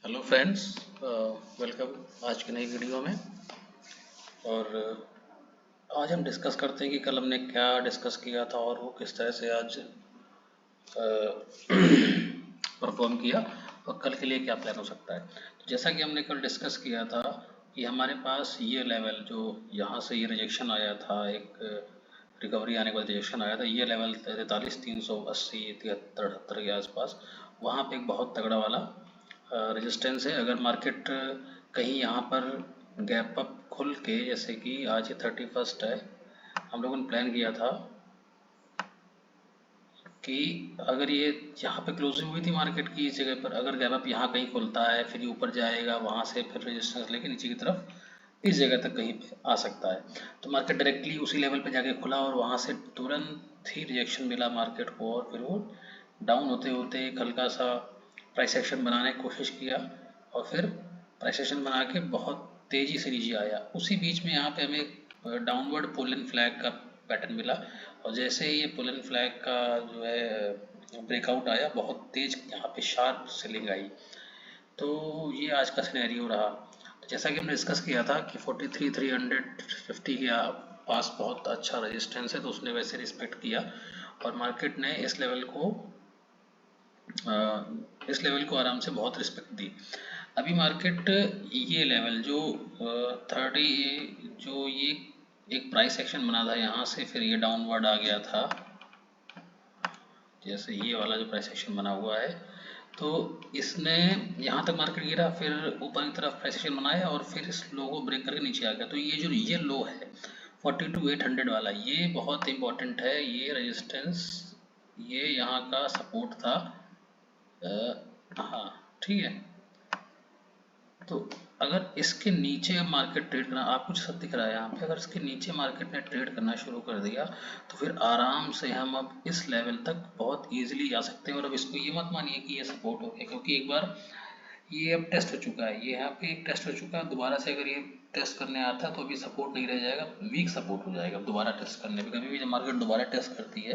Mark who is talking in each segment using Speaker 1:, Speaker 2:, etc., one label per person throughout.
Speaker 1: Hello friends, welcome आज की नई वीडियो में। और आज हम डिस्कस करते हैं कि कल हमने क्या डिस्कस किया था और वो किस तरह से आज परफॉर्म किया और कल के लिए क्या प्लान हो सकता है। तो जैसा कि हमने कल डिस्कस किया था कि हमारे पास ये लेवल जो यहाँ से ये रिजेक्शन आया था, एक रिकवरी आने के बाद रिजेक्शन आया था, ये लेवल 43,380 73 78 के आसपास, वहाँ पे एक बहुत तगड़ा वाला रेजिस्टेंस है। अगर मार्केट कहीं यहाँ पर गैप अप खुल के, जैसे कि आज 31 है, हम लोगों ने प्लान किया था कि अगर ये यहाँ पे क्लोजिंग हुई थी मार्केट की इस जगह पर, अगर गैप अप यहाँ कहीं खुलता है फिर ये ऊपर जाएगा, वहाँ से फिर रेजिस्टेंस लेके नीचे की तरफ इस जगह तक कहीं पे आ सकता है। तो मार्केट डायरेक्टली उसी लेवल पे जाके खुला और वहाँ से तुरंत ही रिजेक्शन मिला मार्केट को, और फिर वो डाउन होते होते एक हल्का सा प्राइस एक्शन बनाने की कोशिश किया और फिर प्राइस एक्शन बना के बहुत तेज़ी से नीचे आया। उसी बीच में यहाँ पे हमें डाउनवर्ड पुल एंड फ्लैग का पैटर्न मिला, और जैसे ही ये पुल एंड फ्लैग का जो है ब्रेकआउट आया, बहुत तेज यहाँ पे शार्प सेलिंग आई। तो ये आज का सिनेरियो रहा। तो जैसा कि हमने डिस्कस किया था कि 43,350 के पास बहुत अच्छा रेजिस्टेंस है, तो उसने वैसे रिस्पेक्ट किया और मार्केट ने इस लेवल को आराम से बहुत रिस्पेक्ट दी। अभी मार्केट ये लेवल जो 30, जो ये एक प्राइस एक्शन बना था यहाँ से, फिर ये डाउनवर्ड आ गया था, जैसे ये वाला जो प्राइस एक्शन बना हुआ है, तो इसने यहाँ तक मार्केट गिरा, फिर ऊपर की तरफ प्राइस एक्शन बनाया और फिर इस लो को ब्रेक करके नीचे आ गया। तो ये लो है 42,800 वाला, ये बहुत इंपॉर्टेंट है। ये रेजिस्टेंस, ये यहाँ का सपोर्ट था। हाँ, ठीक है। तो अगर इसके नीचे मार्केट ट्रेड करना, आपको सब दिख रहा है यहाँ पे, अगर इसके नीचे मार्केट ने ट्रेड करना शुरू कर दिया तो फिर आराम से हम अब इस लेवल तक बहुत इजीली जा सकते हैं। और अब इसको ये मत मानिए कि ये सपोर्ट हो गया, क्योंकि एक बार ये अब टेस्ट हो चुका है, ये यहाँ पे एक टेस्ट हो चुका है। दोबारा से अगर ये टेस्ट करने आता है तो अभी सपोर्ट नहीं रह जाएगा, वीक सपोर्ट हो जाएगा। दोबारा टेस्ट करने पे, कभी भी जब मार्केट दोबारा टेस्ट करती है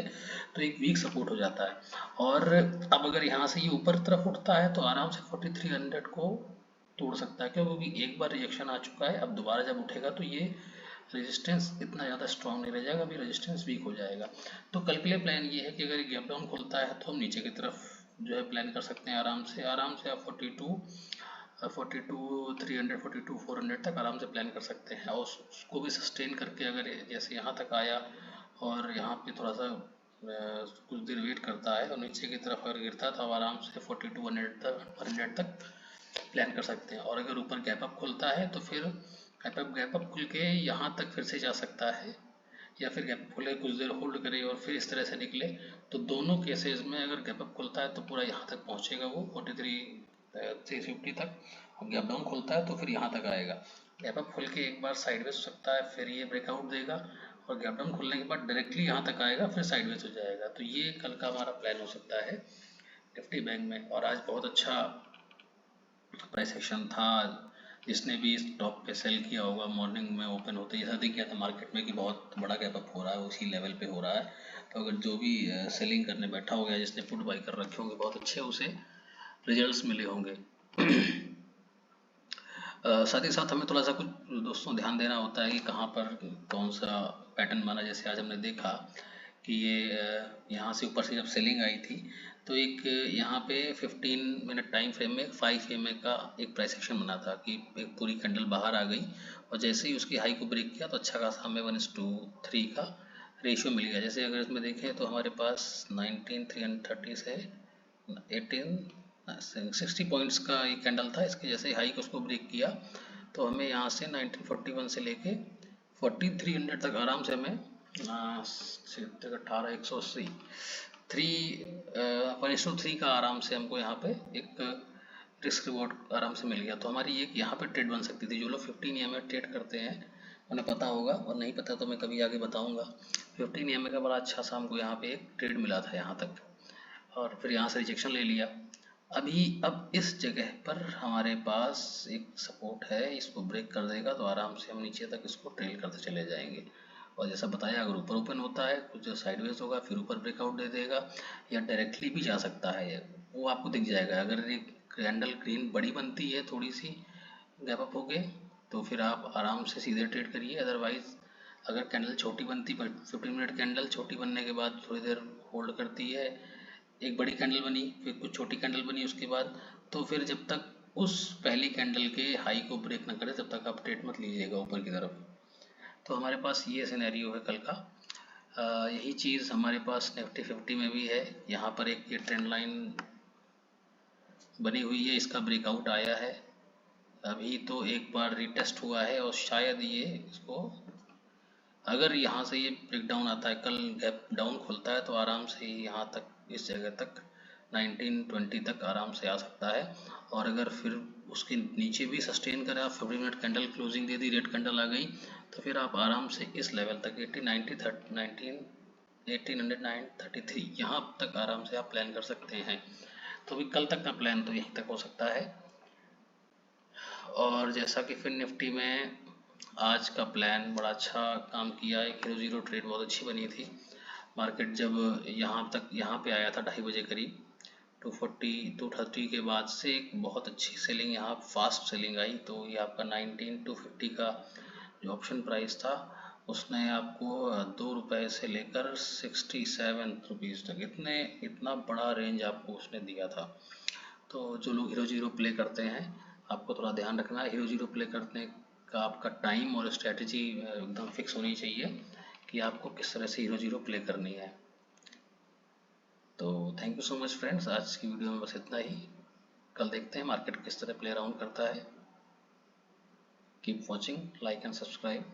Speaker 1: तो एक वीक सपोर्ट हो जाता है। और अब अगर यहाँ से ये ऊपर तरफ उठता है तो आराम से 4300 को तोड़ सकता है, क्योंकि एक बार रिजेक्शन आ चुका है। अब दोबारा जब उठेगा तो ये रेजिस्टेंस इतना ज़्यादा स्ट्रांग नहीं रह जाएगा, अभी रेजिस्टेंस वीक हो जाएगा। तो कल के लिए प्लान ये है कि अगर ये गैप डाउन खुलता है तो हम नीचे की तरफ जो है प्लान कर सकते हैं आराम से आप 42,300 42,400 तक आराम से प्लान कर सकते हैं, और उसको भी सस्टेन करके अगर जैसे यहाँ तक आया और यहाँ पे थोड़ा सा कुछ देर वेट करता है और नीचे की तरफ अगर गिरता है तो आराम से 4200 तक प्लान कर सकते हैं। और अगर ऊपर गैप अप खुलता है तो फिर गैप अप खुल के यहाँ तक फिर से जा सकता है, या फिर गैप अप खुले कुछ देर होल्ड करे और फिर इस तरह से निकले। तो दोनों केसेस में अगर गैप अप खुलता है तो पूरा यहाँ तक पहुँचेगा वो 43,350 तक, और गैप डाउन खुलता है तो फिर यहाँ तक आएगा। गैप अप खुल के एक बार साइडवेज हो सकता है, फिर ये ब्रेकआउट देगा, और गैप डाउन खुलने के बाद डायरेक्टली यहाँ तक आएगा, फिर साइडवेज हो जाएगा। तो ये कल का हमारा प्लान हो सकता है निफ्टी बैंक में। और आज बहुत अच्छा प्राइस एक्शन था, जिसने भी इस टॉप पे सेल किया होगा मॉर्निंग में ओपन होते ही ऐसा दिख गया था मार्केट में कि बहुत बड़ा गैप अप हो रहा है, उसी लेवल पे हो रहा है। तो अगर जो भी सेलिंग करने बैठा हो गया, जिसने पुट बाई कर रखे होंगे, बहुत अच्छे उसे रिजल्ट्स मिले होंगे। साथ ही साथ हमें थोड़ा सा कुछ दोस्तों ध्यान देना होता है कि कहाँ पर कौन सा पैटर्न बना। जैसे आज हमने देखा कि ये यहाँ से ऊपर से जब सेलिंग आई थी तो एक यहाँ पे 15 मिनट टाइम फ्रेम में 5 EMA का एक प्राइस एक्शन बना था कि एक पूरी कैंडल बाहर आ गई, और जैसे ही उसकी हाई को ब्रेक किया तो अच्छा खासा हमें 1:3 का रेशियो मिल गया। जैसे अगर इसमें देखें तो हमारे पास 19,330 से 60 पॉइंट्स का एक कैंडल था, इसके जैसे हाई को उसको ब्रेक किया तो हमें यहाँ से 1941 से लेके 4300 तक आराम से हमें 18,180 3 का आराम से हमको यहाँ पे एक रिस्क रिवॉर्ड आराम से मिल गया। तो हमारी एक यहाँ पे ट्रेड बन सकती थी। जो लोग 15 EMA ट्रेड करते हैं उन्हें पता होगा, और नहीं पता तो मैं कभी आगे बताऊंगा। 15 EMA का बड़ा अच्छा सा हमको यहाँ पे एक ट्रेड मिला था यहाँ तक, और फिर यहाँ से रिजेक्शन ले लिया। अब इस जगह पर हमारे पास एक सपोर्ट है, इसको ब्रेक कर देगा तो आराम से हम नीचे तक इसको ट्रेल करते चले जाएंगे। और जैसा बताया, अगर ऊपर ओपन होता है कुछ साइडवेज होगा, फिर ऊपर ब्रेकआउट दे देगा, या डायरेक्टली भी जा सकता है, वो आपको दिख जाएगा। अगर ये कैंडल ग्रीन बड़ी बनती है थोड़ी सी गैप अप हो गए तो फिर आप आराम से सीधे ट्रेड करिए। अदरवाइज अगर कैंडल छोटी बनती 15 मिनट कैंडल छोटी बनने के बाद थोड़ी देर होल्ड करती है, एक बड़ी कैंडल बनी फिर कुछ छोटी कैंडल बनी उसके बाद, तो फिर जब तक उस पहली कैंडल के हाई को ब्रेक ना करे तब तक आप ट्रेड मत लीजिएगा ऊपर की तरफ। तो हमारे पास ये सिनेरियो है कल का। यही चीज़ हमारे पास निफ्टी 50 में भी है। यहाँ पर एक ये ट्रेंड लाइन बनी हुई है, इसका ब्रेकआउट आया है, अभी तो एक बार रीटेस्ट हुआ है और शायद ये इसको अगर यहाँ से ये ब्रेक डाउन आता है, कल गैप डाउन खुलता है तो आराम से यहाँ तक इस जगह तक 1920 तक आराम से आ सकता है। और अगर फिर उसके नीचे भी सस्टेन करे, आप 50 मिनट कैंडल क्लोजिंग दे दी, रेड कैंडल आ गई, तो फिर आप आराम से इस लेवल तक 1893 यहाँ तक आराम से आप प्लान कर सकते हैं। तो भी कल तक का प्लान तो यहीं तक हो सकता है। और जैसा कि फिर निफ्टी में आज का प्लान बड़ा अच्छा काम किया है, हीरो जीरो ट्रेड बहुत अच्छी बनी थी। मार्केट जब यहाँ पे आया था 2:30 बजे करीब 230 के बाद से एक बहुत अच्छी सेलिंग, यहाँ फास्ट सेलिंग आई, तो ये आपका 19,250 का जो ऑप्शन प्राइस था उसने आपको 2 रुपये से लेकर 67 रुपीज़ तक इतना बड़ा रेंज आपको उसने दिया था। तो जो लोग हीरो जीरो प्ले करते हैं आपको थोड़ा ध्यान रखना है, हीरो जीरो प्ले करने का आपका टाइम और स्ट्रेटजी एकदम फिक्स होनी चाहिए कि आपको किस तरह से हीरो जीरो प्ले करनी है। तो thank you so much friends, आज की वीडियो में बस इतना ही। कल देखते हैं मार्केट किस तरह प्ले अराउंड करता है। Keep watching, like and subscribe.